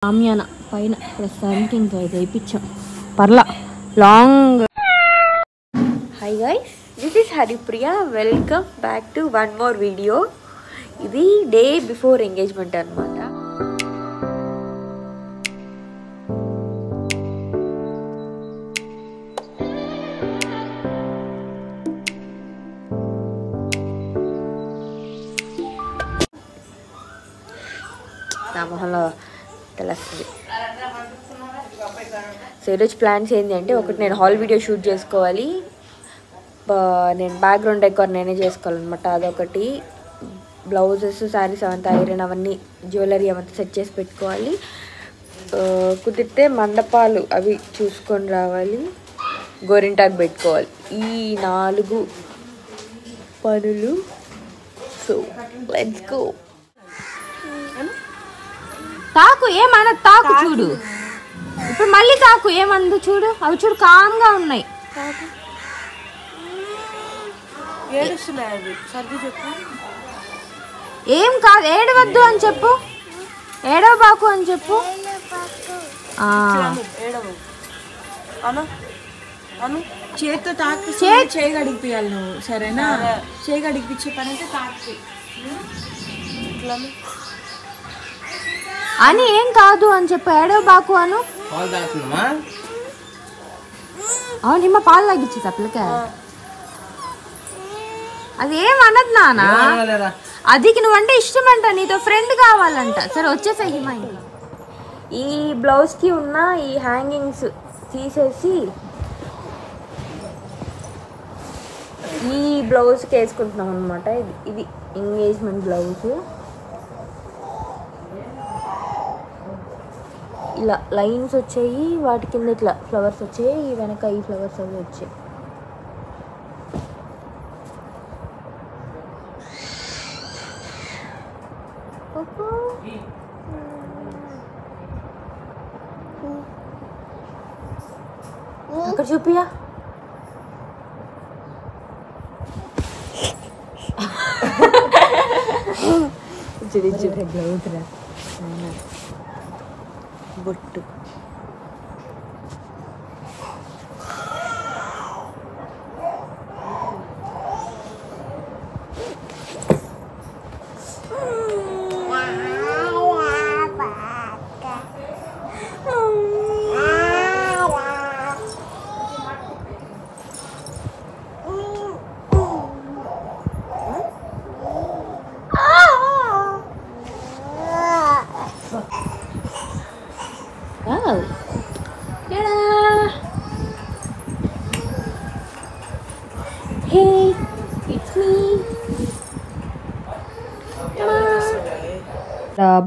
ఆమ్యాన పైన ప్రస్తుతానికి ఇంకా ఇది అయిపించాం పర్లా long. Hi guys, this is Haripriya. Welcome back to one more video. ఇది డే బిఫోర్ ఎంగేజ్మెంట్ అనమాట. నా మొహంలో తెలుస్తుంది. సో ఈరోజు ప్లాన్స్ ఏంటి అంటే, ఒకటి నేను హాల్ వీడియో షూట్ చేసుకోవాలి, నేను బ్యాక్గ్రౌండ్ డెకార్ నేనే చేసుకోవాలన్నమాట. అదొకటి. బ్లౌజెస్, శారీస్ అవంతా ఐరన్ అవన్నీ జ్యువెలరీ అవంతా సెట్ చేసి పెట్టుకోవాలి. కుదిరితే మండపాలు అవి చూసుకొని రావాలి, గోరింటాకు పెట్టుకోవాలి. ఈ 4 పనులు. So let's go. తాకు ఏమన్నా తాకు చూడు, ఇప్పుడు మళ్ళీ తాకు ఏమందు చూడు, అవి చూడు కామ్గా ఉన్నాయి. ఏం కాదు, ఏడవద్దు అని చెప్పు, ఏడవబాకు అని చెప్పు. చేతితో తాకి చేయగడిగిపోయాలి నువ్వు, సరేనా? చేయగడిగిపించే పని అయితే తాకి అని ఏం కాదు అని చెప్పు, ఏడవబాకు అను. అవును, నిమ్మ పాలు లాగిచ్చి తప్పలకే. అది ఏమన్నది నానా, అదికి నువ్వంటే ఇష్టం అంట, నీతో ఫ్రెండ్ కావాలంట. సరే వచ్చేసాయి హిమ. ఈ బ్లౌజ్కి ఉన్న ఈ హ్యాంగింగ్స్ తీసేసి ఈ బ్లౌజ్కి వేసుకుంటున్నాం అనమాట. ఇది ఎంగేజ్మెంట్ బ్లౌజ్. ఇలా లైన్స్ వచ్చాయి, వాటి కింద ఇట్లా ఫ్లవర్స్ వచ్చాయి, ఈ వెనక ఈ ఫ్లవర్స్ అవి వచ్చాయి. అక్కడ చూపియా. బొట్టు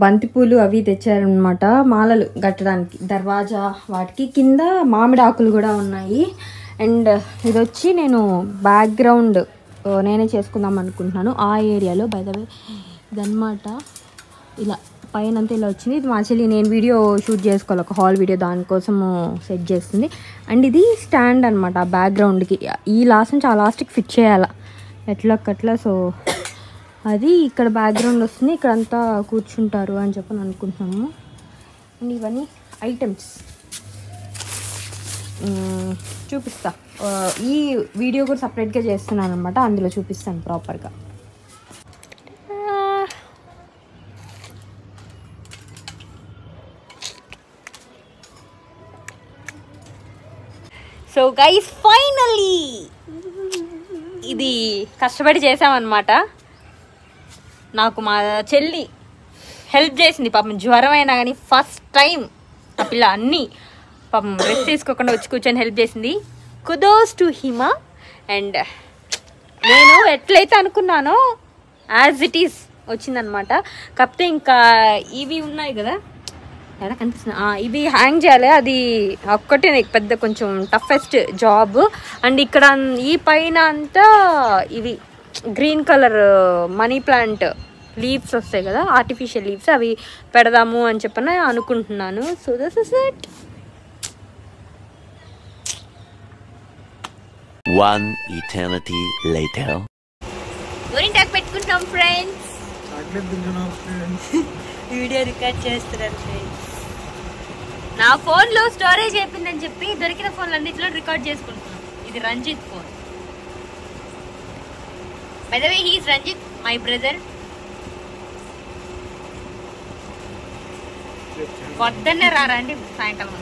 బంతిపూలు అవి తెచ్చారనమాట, మాలలు కట్టడానికి దర్వాజా వాటికి. కింద మామిడి ఆకులు కూడా ఉన్నాయి. అండ్ ఇది వచ్చి నేను బ్యాక్గ్రౌండ్ నేనే చేసుకుందాం అనుకుంటున్నాను ఆ ఏరియాలో. బై ద వే ఇదన్నమాట, ఇలా పైన అంతా ఇలా వచ్చింది. ఇది మా చెల్లి, నేను వీడియో షూట్ చేసుకోవాలి, ఒక హాల్ వీడియో, దానికోసము సెట్ చేస్తుంది. అండ్ ఇది స్టాండ్ అనమాట ఆ బ్యాక్గ్రౌండ్కి. ఈ లాస్ట్ నుంచి ఆ లాస్ట్కి ఫిట్ చేయాలి ఎట్లా. సో అది ఇక్కడ బ్యాక్గ్రౌండ్ వస్తుంది, ఇక్కడంతా కూర్చుంటారు అని చెప్పని అనుకుంటున్నాము. అండ్ ఇవన్నీ ఐటమ్స్ చూపిస్తా. ఈ వీడియో కూడా సపరేట్గా చేస్తున్నాను అనమాట, అందులో చూపిస్తాను ప్రాపర్గా. సో గైస్, ఫైనల్లీ ఇది కష్టపడి చేసామన్నమాట. నాకు మా చెల్లి హెల్ప్ చేసింది పాపం. జ్వరం అయినా కానీ ఫస్ట్ టైం ఆ పిల్ల అన్నీ పాపం రెస్ట్ తీసుకోకుండా వచ్చి కూర్చొని హెల్ప్ చేసింది. కుదోస్ టు హిమ. అండ్ నేను ఎట్లయితే అనుకున్నానో యాజ్ ఇట్ ఈస్ వచ్చిందనమాట. కాకపోతే ఇంకా ఇవి ఉన్నాయి కదా, ఎలా కనిపిస్తుంది, ఇవి హ్యాంగ్ చేయాలి. అది ఒక్కటే పెద్ద కొంచెం టఫెస్ట్ జాబ్. అండ్ ఇక్కడ ఈ పైన అంతా ఇవి green colour money plant leaves వస్తాయి కదా, ఆర్టిఫిషియల్ లీవ్స్, అవి పెడదాము అని చెప్పని అనుకుంటున్నాను. So this is it. One eternity later. గోరింటాకు పెట్టుకుంటాం ఫ్రెండ్స్. వీడియో రికార్డ్ చేస్తున్నారు ఫ్రెండ్స్. నా ఫోన్ లో స్టోరేజ్ అయిపోయిందని చెప్పి దొరికిన ఫోన్లు అన్నింటిలో రికార్డ్ చేసుకుంటున్నాను. ఇది Ranjith phone. By the way he is Ranjith, my brother. పొద్దున్నే రారండి సాయంకాలం.